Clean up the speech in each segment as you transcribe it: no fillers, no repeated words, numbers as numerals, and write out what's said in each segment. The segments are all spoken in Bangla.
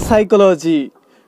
সাইকোলজি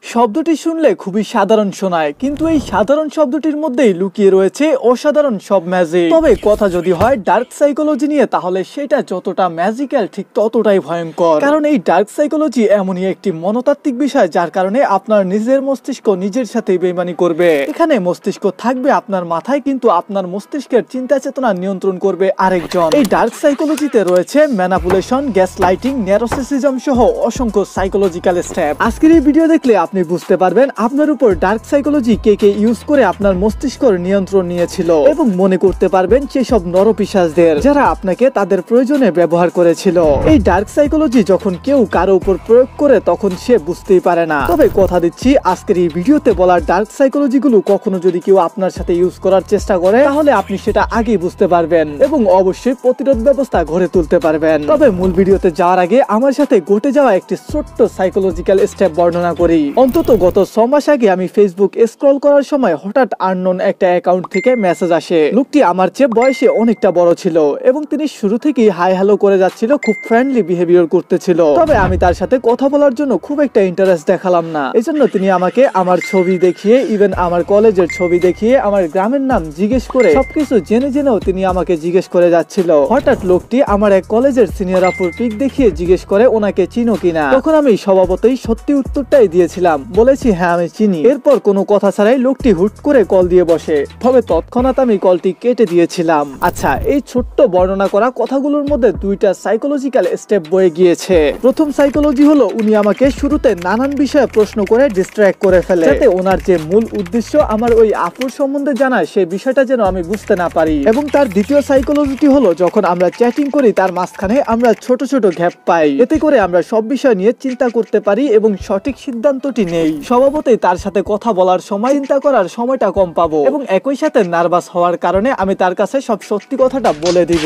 শব্দটি শুনলে খুবই সাধারণ শোনায়, কিন্তু এই সাধারণ শব্দটির মধ্যেই লুকিয়ে রয়েছে অসাধারণ সব ম্যাজিক। তবে কথা যদি হয় ডার্ক সাইকোলজি নিয়ে, তাহলে সেটা যতটা ম্যাজিক্যাল ঠিক ততটাই ভয়ঙ্কর। কারণ এই ডার্ক সাইকোলজি এমনই একটি মনতাত্ত্বিক বিষয় যার কারণে আপনার নিজের মস্তিষ্ক নিজের সাথে বেইমানি করবে। এখানে মস্তিষ্ক থাকবে আপনার মাথায়, কিন্তু আপনার মস্তিষ্কের চিন্তা চেতনা নিয়ন্ত্রণ করবে আরেকজন। এই ডার্ক সাইকোলজিতে রয়েছে ম্যানিপুলেশন, গ্যাস লাইটিং, ন্যারোসিসিজম সহ অসংখ্য সাইকোলজিক্যাল স্টেপ। আজকের এই ভিডিও দেখলে আপনি বুঝতে পারবেন আপনার উপর ডার্ক সাইকোলজি কে ইউজ করে আপনার মস্তিষ্কের নিয়ন্ত্রণ নিয়েছিল, এবং মনে করতে পারবেন সেসব নরপিশাচদের যারা আপনাকে তাদের প্রয়োজনে ব্যবহার করেছিল। এই ডার্ক সাইকোলজি যখন কেউ কারো উপর প্রয়োগ করে তখন সে বুঝতেই পারে না। তবে কথা দিচ্ছি, আজকের এই ভিডিওতে বলা ডার্ক সাইকোলজি গুলো কখনো যদি কেউ আপনার সাথে ইউজ করার চেষ্টা করে, তাহলে আপনি সেটা আগেই বুঝতে পারবেন এবং অবশ্যই প্রতিরোধ ব্যবস্থা গড়ে তুলতে পারবেন। তবে মূল ভিডিওতে যাওয়ার আগে আমার সাথে ঘটে যাওয়া একটি ছোট্ট সাইকোলজিক্যাল স্টেপ বর্ণনা করি। অন্তত গত 6 মাস আগে আমি ফেসবুক স্ক্রল করার সময় হঠাৎ আননোন একটা অ্যাকাউন্ট থেকে মেসেজ আসে। লোকটি আমার চেয়ে বয়সে অনেকটা বড় ছিল এবং তিনি শুরু থেকেই হাই হ্যালো করে যাচ্ছিল, খুব ফ্রেন্ডলি বিহেভিয়ার করতেছিল। তবে আমি তার সাথে কথা বলার জন্য খুব একটা ইন্টারেস্ট দেখালাম না। এজন্য তিনি আমাকে আমার ছবি দেখিয়ে, ইভেন আমার কলেজের ছবি দেখিয়ে, আমার গ্রামের নাম জিজ্ঞেস করে, সবকিছু জেনে জেনেও তিনি আমাকে জিজ্ঞেস করে যাচ্ছিল। হঠাৎ লোকটি আমার এক কলেজের সিনিয়র আপুর পিক দেখিয়ে জিজ্ঞেস করে ওনাকে চিনো কিনা। তখন আমি স্বভাবতই সত্যি উত্তরটাই দিয়েছিলাম, বলেছি হ্যাঁ আমি চিনি। এরপর কোনো কথা ছাড়াই লোকটি হুট করে কল দিয়ে বসে। তবে তৎক্ষণাৎ আমি কলটি কেটে দিয়েছিলাম। আচ্ছা, এই ছোট্ট বর্ণনা করা কথাগুলোর মধ্যে দুইটা সাইকোলজিক্যাল স্টেপ বয়ে গিয়েছে। প্রথম সাইকোলজি হলো উনি আমাকে শুরুতে নানান বিষয়ে প্রশ্ন করে ডিস্ট্র্যাক্ট করে ফেলে, যাতে ওনার যে মূল উদ্দেশ্য আমার ওই আপুর সম্বন্ধে জানা, সেই বিষয়টা যেন আমি বুঝতে না পারি। এবং তার দ্বিতীয় সাইকোলজিটি হলো যখন আমরা চ্যাটিং করি তার মাঝখানে আমরা ছোট ছোট গ্যাপ পাই, এতে করে আমরা সব বিষয় নিয়ে চিন্তা করতে পারি এবং সঠিক সিদ্ধান্তটি নেই। স্বভাবতই তার সাথে কথা বলার সময় চিন্তা করার সময়টা কম পাবো এবং একই সাথে নার্ভাস হওয়ার কারণে আমি তার কাছে সব সত্যি কথাটা বলে দিব।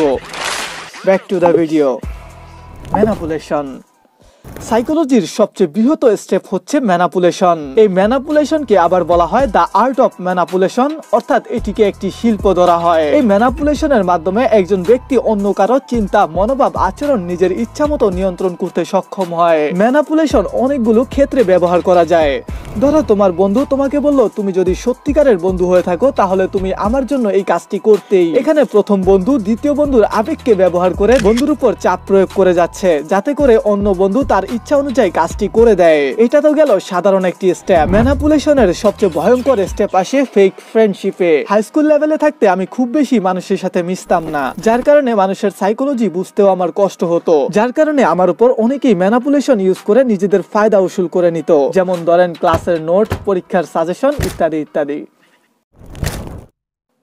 Back to the video. Manipulation. সাইকোলজির সবচেয়ে বৃহৎ স্টেপ হচ্ছে ম্যানিপুলেশন। এই ম্যানিপুলেশনকে আবার বলা হয় দ্য আর্ট অফ ম্যানিপুলেশন, অর্থাৎ এটিকে একটি শিল্প ধরা হয়। এই ম্যানিপুলেশনের মাধ্যমে একজন ব্যক্তি অন্য কারো চিন্তা, মনোভাব, আচরণ নিজের ইচ্ছা মতো নিয়ন্ত্রণ করতে সক্ষম হয়। ম্যানিপুলেশন অনেকগুলো ক্ষেত্রে ব্যবহার করা যায়। ধরো তোমার বন্ধু তোমাকে বললো তুমি যদি সত্যিকারের বন্ধু হয়ে থাকো তাহলে তুমি আমার জন্য এই কাজটি করতেই। এখানে প্রথম বন্ধু দ্বিতীয় বন্ধুর আবেগকে ব্যবহার করে বন্ধুর উপর চাপ প্রয়োগ করে যাচ্ছে, যাতে করে অন্য বন্ধু তার ইচ্ছা অনুযায়ী কাজটি করে দেয়। এটা তো গেল সাধারণ একটি স্টেপ। ম্যানিপুলেশনের সবচেয়ে ভয়ঙ্কর স্টেপ আসে ফেক ফ্রেন্ডশিপে। হাই স্কুল লেভেলে থাকতে আমি খুব বেশি মানুষের সাথে মিশতাম না, যার কারণে মানুষের সাইকোলজি বুঝতেও আমার কষ্ট হতো। যার কারণে আমার উপর অনেকেই ম্যানিপুলেশন ইউজ করে নিজেদের ফায়দা উসুল করে নিত। যেমন ধরেন ক্লাসের নোট, পরীক্ষার সাজেশন ইত্যাদি ইত্যাদি।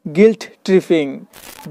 Guilt tripping.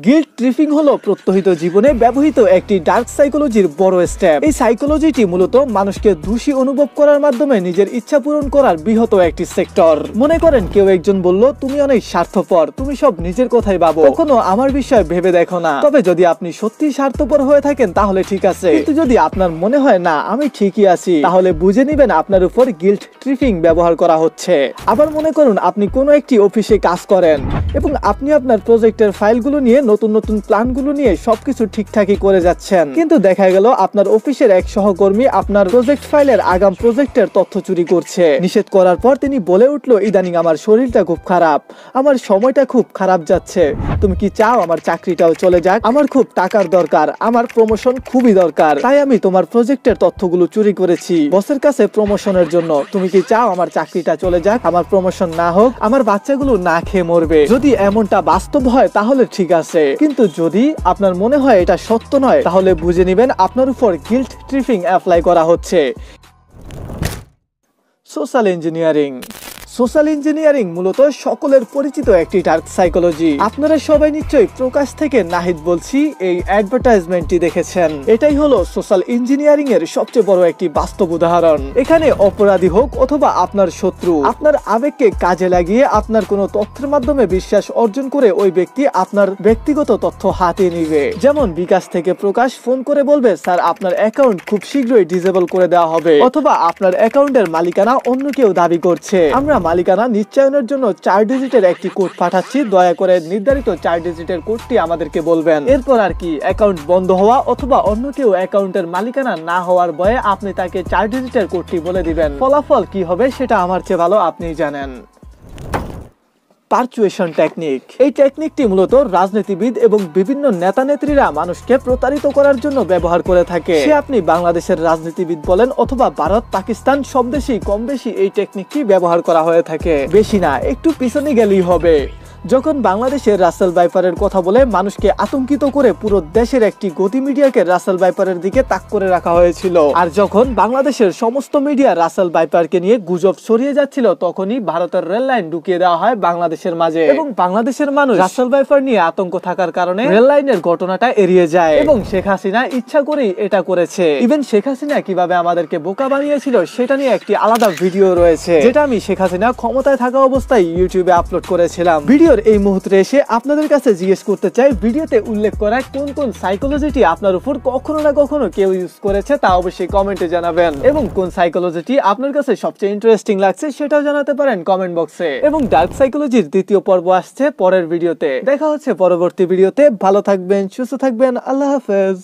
গিল্ট ট্রিপিং হলো প্রত্যহিত জীবনে ব্যবহৃত একটি ডার্ক সাইকোলজির বড় স্টেপ। এই সাইকোলজিটি মূলত মানুষকে দোষী অনুভব করার মাধ্যমে নিজের ইচ্ছা পূরণ করার বৃহৎ একটি সেক্টর। মনে করেন কেউ একজন বলল তুমি অনেক স্বার্থপর, তুমি সব নিজের কথাই ভাবো, কখনো আমার বিষয় ভেবে দেখো না। তবে যদি আপনি সত্যি স্বার্থপর হয়ে থাকেন তাহলে ঠিক আছে, কিন্তু যদি আপনার মনে হয় না আমি ঠিকই আছি, তাহলে বুঝে নিবেন আপনার উপর গিল্ট ট্রিপিং ব্যবহার করা হচ্ছে। আবার মনে করুন আপনি কোনো একটি অফিসে কাজ করেন এবং আপনি আপনার প্রজেক্টের ফাইলগুলো নিয়ে নতুন নতুন প্ল্যানগুলো নিয়ে সবকিছু ঠিকঠাকই করে যাচ্ছেন, কিন্তু দেখা গেল আপনার অফিসের এক সহকর্মী আপনার প্রজেক্ট ফাইলের আগাম প্রজেক্টের তথ্য চুরি করছে। নিষেধ করার পর তিনি বলে উঠলো ইদানিং আমার শরীরটা খুব খারাপ, আমার সময়টা খুব খারাপ যাচ্ছে, তুমি কি চাও আমার চাকরিটাও চলে যাক? আমার খুব টাকার দরকার, আমার প্রমোশন খুবই দরকার, তাই আমি তোমার প্রজেক্টের তথ্যগুলো চুরি করেছি বসের কাছে প্রমোশনের জন্য। তুমি কি চাও আমার চাকরিটা চলে যাক, আমার প্রমোশন না হোক, আমার বাচ্চাগুলো না খেয়ে মরবে? যদি এমনটা বাস্তব হয় তাহলে ঠিক আছে, কিন্তু যদি আপনার মনে হয় এটা সত্য নয় তাহলে বুঝে নেবেন আপনার উপর গিল্ট ট্রিপিং অ্যাপ্লাই করা হচ্ছে। Social engineering. সোশ্যাল ইঞ্জিনিয়ারিং মূলত সকলের পরিচিত একটি ডার্ক সাইকোলজি। আপনারা সবাই নিশ্চয়ই প্রকাশ থেকে নাহিদ বলছি এই অ্যাডভার্টাইজমেন্টটি দেখেছেন। এটাই হলো সোশ্যাল ইঞ্জিনিয়ারিং এর সবচেয়ে বড় একটি বাস্তব উদাহরণ। এখানে অপরাধী হোক অথবা আপনার শত্রু, আপনার আবেগকে কাজে লাগিয়ে আপনার কোনো তথ্যের মাধ্যমে বিশ্বাস অর্জন করে ওই ব্যক্তি আপনার ব্যক্তিগত তথ্য হাতিয়ে নিবে। যেমন বিকাশ থেকে প্রকাশ ফোন করে বলবে স্যার আপনার অ্যাকাউন্ট খুব শীঘ্রই ডিসেবল করে দেওয়া হবে, অথবা আপনার অ্যাকাউন্টের মালিকানা অন্য কেউ দাবি করছে, আমরা মালিকানা নিশ্চয়নের জন্য 4 ডিজিটের একটি কোড পাঠাচ্ছি, দয়া করে নির্ধারিত 4 ডিজিটের কোডটি আমাদেরকে বলবেন। এরপর আর কি, অ্যাকাউন্ট বন্ধ হওয়া অথবা অন্য কেউ অ্যাকাউন্টের মালিকানা না হওয়ার ভয়ে আপনি তাকে 4 ডিজিটের কোডটি বলে দিবেন। ফলাফল কি হবে সেটা আমার চেয়ে ভালো আপনিই জানেন। পারচুয়েশন টেকনিক। এই টেকনিকটি মূলত রাজনীতিবিদ এবং বিভিন্ন নেতা নেত্রীরা মানুষকে প্রতারিত করার জন্য ব্যবহার করে থাকে। সে আপনি বাংলাদেশের রাজনীতিবিদ বলেন অথবা ভারত, পাকিস্তান, সব দেশেই কম বেশি এই টেকনিকটি ব্যবহার করা হয়ে থাকে। বেশি না, একটু পিছনে গেলেই হবে। যখন বাংলাদেশের রাসেল ভাইপারের কথা বলে মানুষকে আতঙ্কিত করে পুরো দেশের একটি গতি মিডিয়াকে রাসেল ভাইপারের দিকে তাক করে রাখা হয়েছিল, আর যখন বাংলাদেশের সমস্ত মিডিয়া রাসেল ভাইপারকে নিয়ে গুজব ছড়িয়ে যাচ্ছিল, তখনই ভারতের রেল লাইন ঢুকিয়ে দেওয়া হয় বাংলাদেশের মাঝে এবং বাংলাদেশের মানুষ রাসেল ভাইপার নিয়ে আতঙ্ক থাকার কারণে রেল লাইনের ঘটনাটা এড়িয়ে যায় এবং শেখ হাসিনা ইচ্ছা করেই এটা করেছে। ইভেন শেখ হাসিনা কিভাবে আমাদেরকে বোকা বানিয়েছিল সেটা নিয়ে একটি আলাদা ভিডিও রয়েছে, যেটা আমি শেখ হাসিনা ক্ষমতায় থাকা অবস্থায় ইউটিউবে আপলোড করেছিলাম। ভিডিওর এই মুহূর্তে এসে আপনাদের কাছে জিজ্ঞেস করতে চাই, ভিডিওতে উল্লেখ করা কোন কোন সাইকোলজিটি আপনার উপর কখনো না কখনো কেউ ইউজ করেছে তা অবশ্যই কমেন্টে জানাবেন, এবং কোন সাইকোলজিটি আপনার কাছে সবচেয়ে ইন্টারেস্টিং লাগছে সেটাও জানাতে পারেন কমেন্ট বক্সে। এবং ডার্ক সাইকোলজির দ্বিতীয় পর্ব আসছে পরের ভিডিওতে। দেখা হচ্ছে পরবর্তী ভিডিওতে। ভালো থাকবেন, সুস্থ থাকবেন, আল্লাহ হাফেজ।